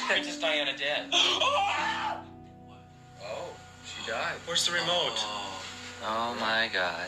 Princess Diana dead. Oh, she died. Where's the remote? Oh my God.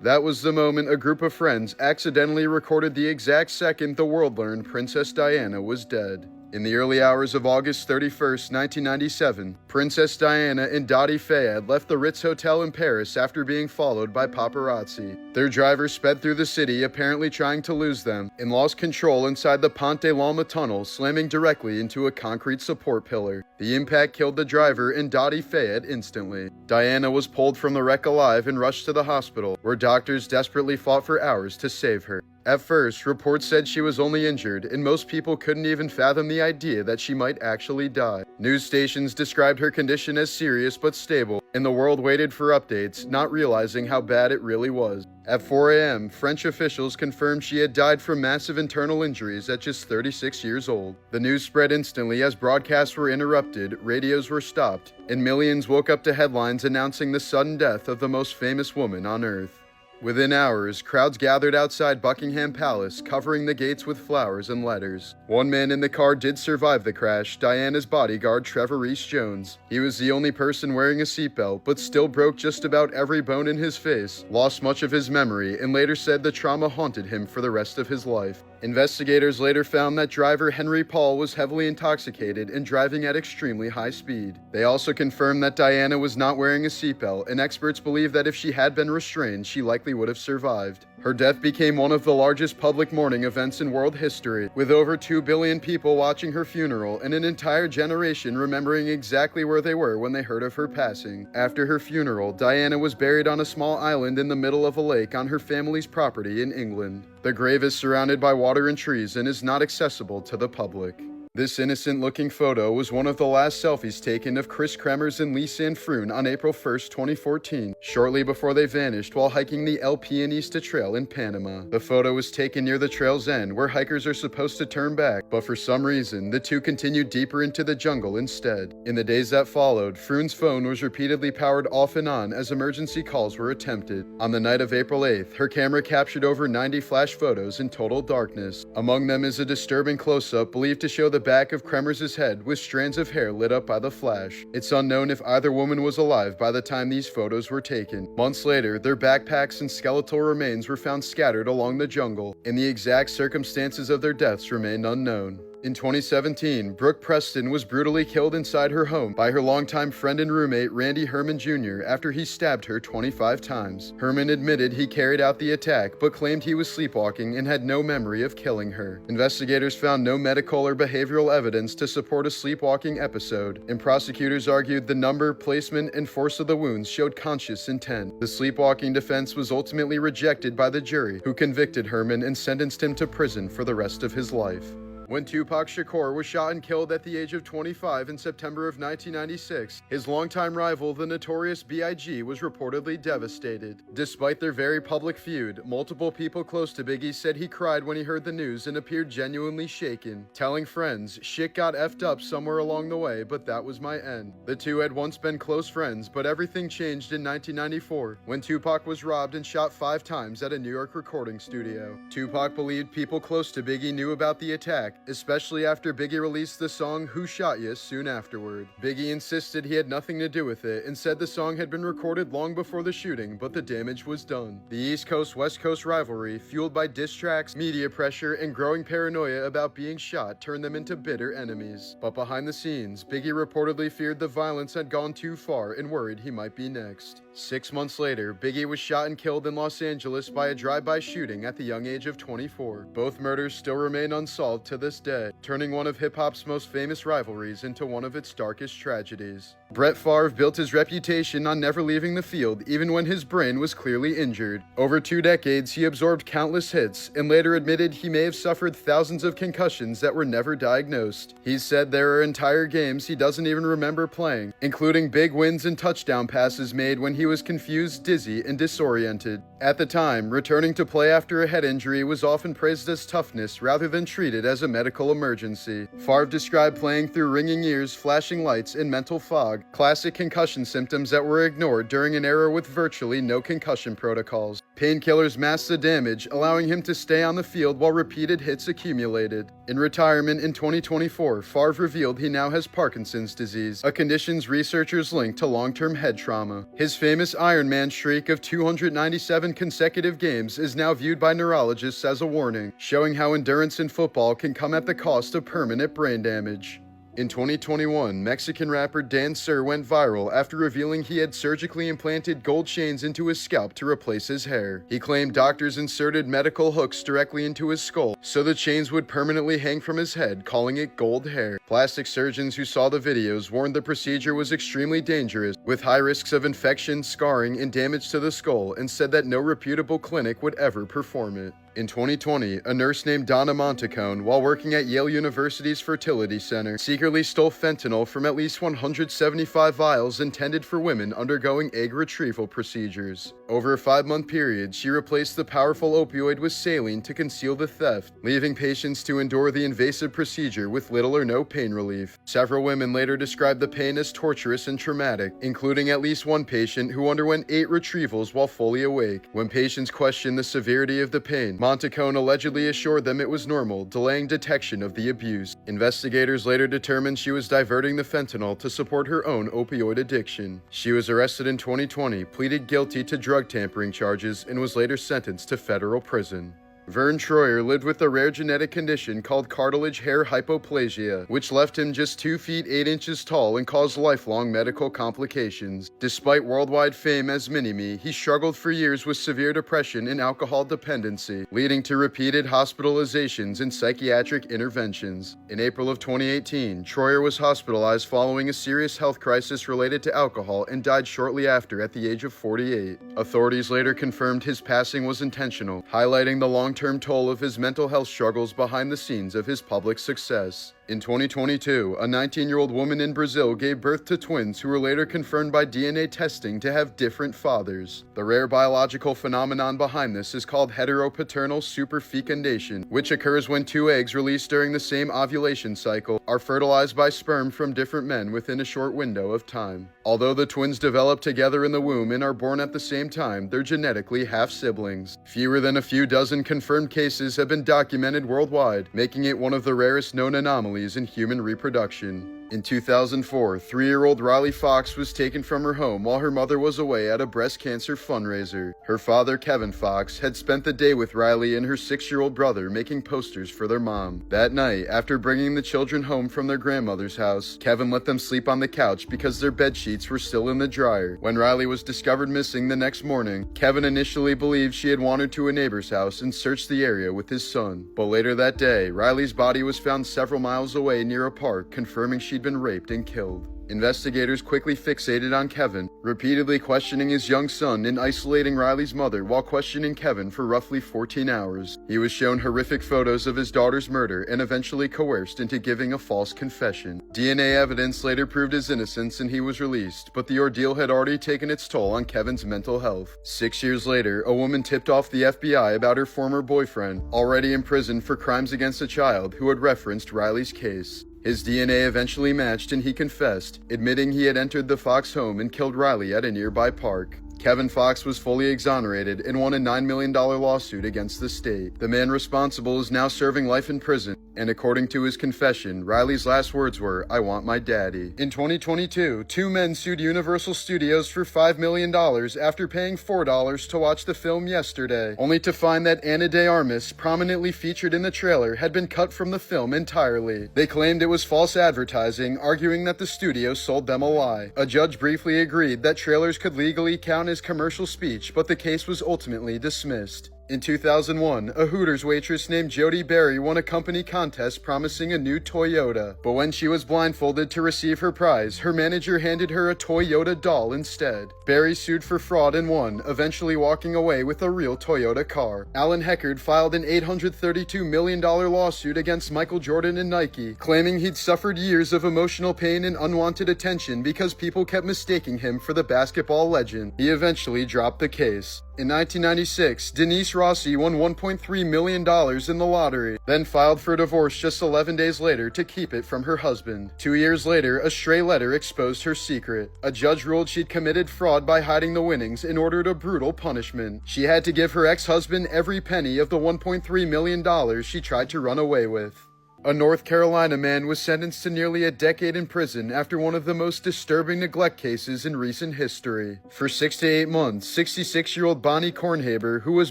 That was the moment a group of friends accidentally recorded the exact second the world learned Princess Diana was dead. In the early hours of August 31st, 1997, Princess Diana and Dottie Fayed left the Ritz Hotel in Paris after being followed by paparazzi. Their driver sped through the city, apparently trying to lose them, and lost control inside the Pont de l'Alma tunnel, slamming directly into a concrete support pillar. The impact killed the driver and Dottie Fayed instantly. Diana was pulled from the wreck alive and rushed to the hospital, where doctors desperately fought for hours to save her. At first, reports said she was only injured, and most people couldn't even fathom the idea that she might actually die. News stations described her condition as serious but stable, and the world waited for updates, not realizing how bad it really was. At 4 a.m., French officials confirmed she had died from massive internal injuries at just 36 years old. The news spread instantly as broadcasts were interrupted, radios were stopped, and millions woke up to headlines announcing the sudden death of the most famous woman on Earth. Within hours, crowds gathered outside Buckingham Palace, covering the gates with flowers and letters. One man in the car did survive the crash, Diana's bodyguard Trevor Rees-Jones. He was the only person wearing a seatbelt, but still broke just about every bone in his face, lost much of his memory, and later said the trauma haunted him for the rest of his life. Investigators later found that driver Henry Paul was heavily intoxicated and driving at extremely high speed. They also confirmed that Diana was not wearing a seatbelt, and experts believe that if she had been restrained, she likely would have survived. Her death became one of the largest public mourning events in world history, with over 2 billion people watching her funeral and an entire generation remembering exactly where they were when they heard of her passing. After her funeral, Diana was buried on a small island in the middle of a lake on her family's property in England. The grave is surrounded by water and trees and is not accessible to the public. This innocent-looking photo was one of the last selfies taken of Chris Kremers and Lisanne Froon on April 1, 2014, shortly before they vanished while hiking the El Pianista Trail in Panama. The photo was taken near the trail's end, where hikers are supposed to turn back, but for some reason, the two continued deeper into the jungle instead. In the days that followed, Froon's phone was repeatedly powered off and on as emergency calls were attempted. On the night of April 8th, her camera captured over 90 flash photos in total darkness. Among them is a disturbing close-up believed to show the back of Kremers' head with strands of hair lit up by the flash. It's unknown if either woman was alive by the time these photos were taken. Months later, their backpacks and skeletal remains were found scattered along the jungle, and the exact circumstances of their deaths remain unknown. In 2017, Brooke Preston was brutally killed inside her home by her longtime friend and roommate Randy Herman Jr. after he stabbed her 25 times. Herman admitted he carried out the attack, but claimed he was sleepwalking and had no memory of killing her. Investigators found no medical or behavioral evidence to support a sleepwalking episode, and prosecutors argued the number, placement, and force of the wounds showed conscious intent. The sleepwalking defense was ultimately rejected by the jury, who convicted Herman and sentenced him to prison for the rest of his life. When Tupac Shakur was shot and killed at the age of 25 in September of 1996, his longtime rival, the notorious B.I.G., was reportedly devastated. Despite their very public feud, multiple people close to Biggie said he cried when he heard the news and appeared genuinely shaken, telling friends, "Shit got effed up somewhere along the way, but that was my end." The two had once been close friends, but everything changed in 1994, when Tupac was robbed and shot 5 times at a New York recording studio. Tupac believed people close to Biggie knew about the attack, especially after Biggie released the song Who Shot Ya soon afterward. Biggie insisted he had nothing to do with it and said the song had been recorded long before the shooting, but the damage was done. The East Coast-West Coast rivalry, fueled by diss tracks, media pressure, and growing paranoia about being shot, turned them into bitter enemies. But behind the scenes, Biggie reportedly feared the violence had gone too far and worried he might be next. 6 months later, Biggie was shot and killed in Los Angeles by a drive-by shooting at the young age of 24. Both murders still remain unsolved to this day, turning one of hip-hop's most famous rivalries into one of its darkest tragedies. Brett Favre built his reputation on never leaving the field, even when his brain was clearly injured. Over 2 decades, he absorbed countless hits, and later admitted he may have suffered thousands of concussions that were never diagnosed. He said there are entire games he doesn't even remember playing, including big wins and touchdown passes made when he was confused, dizzy, and disoriented. At the time, returning to play after a head injury was often praised as toughness rather than treated as a medical emergency. Favre described playing through ringing ears, flashing lights, and mental fog, classic concussion symptoms that were ignored during an era with virtually no concussion protocols. Painkillers masked the damage, allowing him to stay on the field while repeated hits accumulated. In retirement in 2024, Favre revealed he now has Parkinson's disease, a condition researchers link to long-term head trauma. His famous Iron Man streak of 297 consecutive games is now viewed by neurologists as a warning, showing how endurance in football can come at the cost of permanent brain damage. In 2021, Mexican rapper Dan Sur went viral after revealing he had surgically implanted gold chains into his scalp to replace his hair. He claimed doctors inserted medical hooks directly into his skull so the chains would permanently hang from his head, calling it gold hair. Plastic surgeons who saw the videos warned the procedure was extremely dangerous, with high risks of infection, scarring, and damage to the skull, and said that no reputable clinic would ever perform it. In 2020, a nurse named Donna Montacone, while working at Yale University's fertility center, secretly stole fentanyl from at least 175 vials intended for women undergoing egg retrieval procedures. Over a 5-month period, she replaced the powerful opioid with saline to conceal the theft, leaving patients to endure the invasive procedure with little or no pain relief. Several women later described the pain as torturous and traumatic, including at least one patient who underwent 8 retrievals while fully awake. When patients questioned the severity of the pain, Montacone allegedly assured them it was normal, delaying detection of the abuse. Investigators later determined she was diverting the fentanyl to support her own opioid addiction. She was arrested in 2020, pleaded guilty to drug tampering charges, and was later sentenced to federal prison. Vern Troyer lived with a rare genetic condition called cartilage hair hypoplasia, which left him just 2 feet 8 inches tall and caused lifelong medical complications. Despite worldwide fame as Mini-Me, he struggled for years with severe depression and alcohol dependency, leading to repeated hospitalizations and psychiatric interventions. In April of 2018, Troyer was hospitalized following a serious health crisis related to alcohol and died shortly after at the age of 48. Authorities later confirmed his passing was intentional, highlighting the long-term toll of his mental health struggles behind the scenes of his public success. In 2022, a 19-year-old woman in Brazil gave birth to twins who were later confirmed by DNA testing to have different fathers. The rare biological phenomenon behind this is called heteropaternal superfecundation, which occurs when 2 eggs released during the same ovulation cycle are fertilized by sperm from different men within a short window of time. Although the twins develop together in the womb and are born at the same time, they're genetically half-siblings. Fewer than a few dozen confirmed cases have been documented worldwide, making it one of the rarest known anomalies in human reproduction. In 2004, 3-year-old Riley Fox was taken from her home while her mother was away at a breast cancer fundraiser. Her father, Kevin Fox, had spent the day with Riley and her 6-year-old brother making posters for their mom. That night, after bringing the children home from their grandmother's house, Kevin let them sleep on the couch because their bed sheets were still in the dryer. When Riley was discovered missing the next morning, Kevin initially believed she had wandered to a neighbor's house and searched the area with his son. But later that day, Riley's body was found several miles away near a park, confirming she'd been raped and killed. Investigators quickly fixated on Kevin, repeatedly questioning his young son and isolating Riley's mother while questioning Kevin for roughly 14 hours. He was shown horrific photos of his daughter's murder and eventually coerced into giving a false confession. DNA evidence later proved his innocence and he was released, but the ordeal had already taken its toll on Kevin's mental health. 6 years later, a woman tipped off the FBI about her former boyfriend, already in prison for crimes against a child, who had referenced Riley's case. His DNA eventually matched and he confessed, admitting he had entered the Fox home and killed Riley at a nearby park. Kevin Fox was fully exonerated and won a $9 million lawsuit against the state. The man responsible is now serving life in prison, and according to his confession, Riley's last words were, "I want my daddy." In 2022, 2 men sued Universal Studios for $5 million after paying $4 to watch the film Yesterday, only to find that Ana de Armas, prominently featured in the trailer, had been cut from the film entirely. They claimed it was false advertising, arguing that the studio sold them a lie. A judge briefly agreed that trailers could legally count as commercial speech, but the case was ultimately dismissed. In 2001, a Hooters waitress named Jody Berry won a company contest promising a new Toyota, but when she was blindfolded to receive her prize, her manager handed her a Toyota doll instead. Berry sued for fraud and won, eventually walking away with a real Toyota car. Alan Heckard filed an $832 million lawsuit against Michael Jordan and Nike, claiming he'd suffered years of emotional pain and unwanted attention because people kept mistaking him for the basketball legend. He eventually dropped the case. In 1996, Denise Rossi won $1.3 million in the lottery, then filed for divorce just 11 days later to keep it from her husband. 2 years later, a stray letter exposed her secret. A judge ruled she'd committed fraud by hiding the winnings and ordered a brutal punishment. She had to give her ex-husband every penny of the $1.3 million she tried to run away with. A North Carolina man was sentenced to nearly a decade in prison after one of the most disturbing neglect cases in recent history. For 6 to 8 months, 66-year-old Bonnie Kornhaber, who was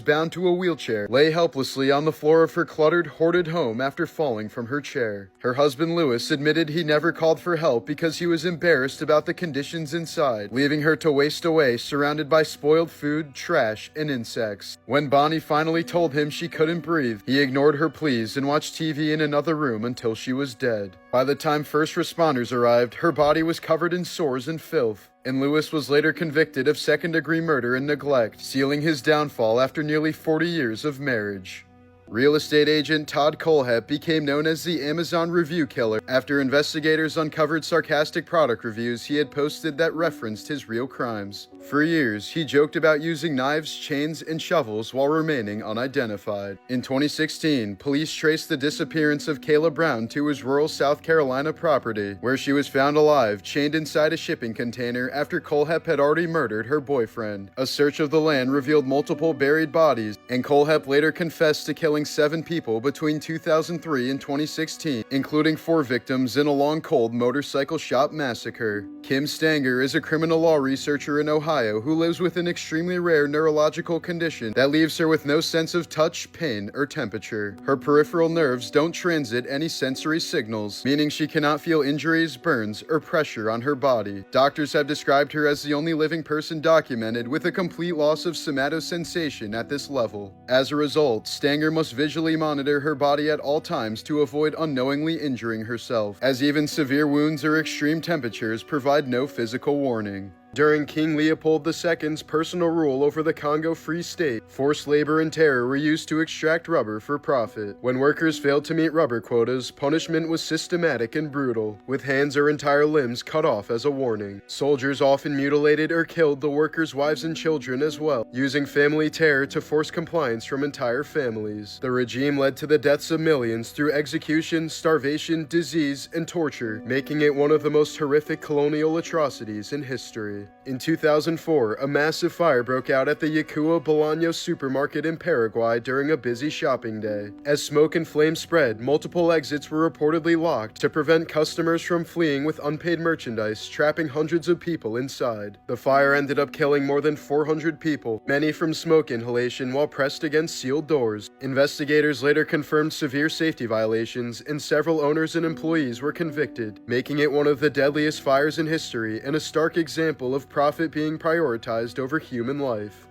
bound to a wheelchair, lay helplessly on the floor of her cluttered, hoarded home after falling from her chair. Her husband Lewis admitted he never called for help because he was embarrassed about the conditions inside, leaving her to waste away surrounded by spoiled food, trash, and insects. When Bonnie finally told him she couldn't breathe, he ignored her pleas and watched TV in another room until she was dead. By the time first responders arrived, her body was covered in sores and filth, and Lewis was later convicted of second-degree murder and neglect, sealing his downfall after nearly 40 years of marriage. Real estate agent Todd Kohlhepp became known as the Amazon Review Killer after investigators uncovered sarcastic product reviews he had posted that referenced his real crimes. For years, he joked about using knives, chains, and shovels while remaining unidentified. In 2016, police traced the disappearance of Kayla Brown to his rural South Carolina property, where she was found alive, chained inside a shipping container after Kohlhepp had already murdered her boyfriend. A search of the land revealed multiple buried bodies, and Kohlhepp later confessed to killing 7 people between 2003 and 2016, including 4 victims in a long cold motorcycle shop massacre. Kim Stanger is a criminal law researcher in Ohio who lives with an extremely rare neurological condition that leaves her with no sense of touch, pain, or temperature. Her peripheral nerves don't transit any sensory signals, meaning she cannot feel injuries, burns, or pressure on her body. Doctors have described her as the only living person documented with a complete loss of somatosensation at this level. As a result, Stanger must visually monitor her body at all times to avoid unknowingly injuring herself, as even severe wounds or extreme temperatures provide no physical warning. During King Leopold II's personal rule over the Congo Free State, forced labor and terror were used to extract rubber for profit. When workers failed to meet rubber quotas, punishment was systematic and brutal, with hands or entire limbs cut off as a warning. Soldiers often mutilated or killed the workers' wives and children as well, using family terror to force compliance from entire families. The regime led to the deaths of millions through execution, starvation, disease, and torture, making it one of the most horrific colonial atrocities in history. In 2004, a massive fire broke out at the Yacuwa Bolaños supermarket in Paraguay during a busy shopping day. As smoke and flames spread, multiple exits were reportedly locked to prevent customers from fleeing with unpaid merchandise, trapping hundreds of people inside. The fire ended up killing more than 400 people, many from smoke inhalation while pressed against sealed doors. Investigators later confirmed severe safety violations, and several owners and employees were convicted, making it one of the deadliest fires in history and a stark example of profit being prioritized over human life.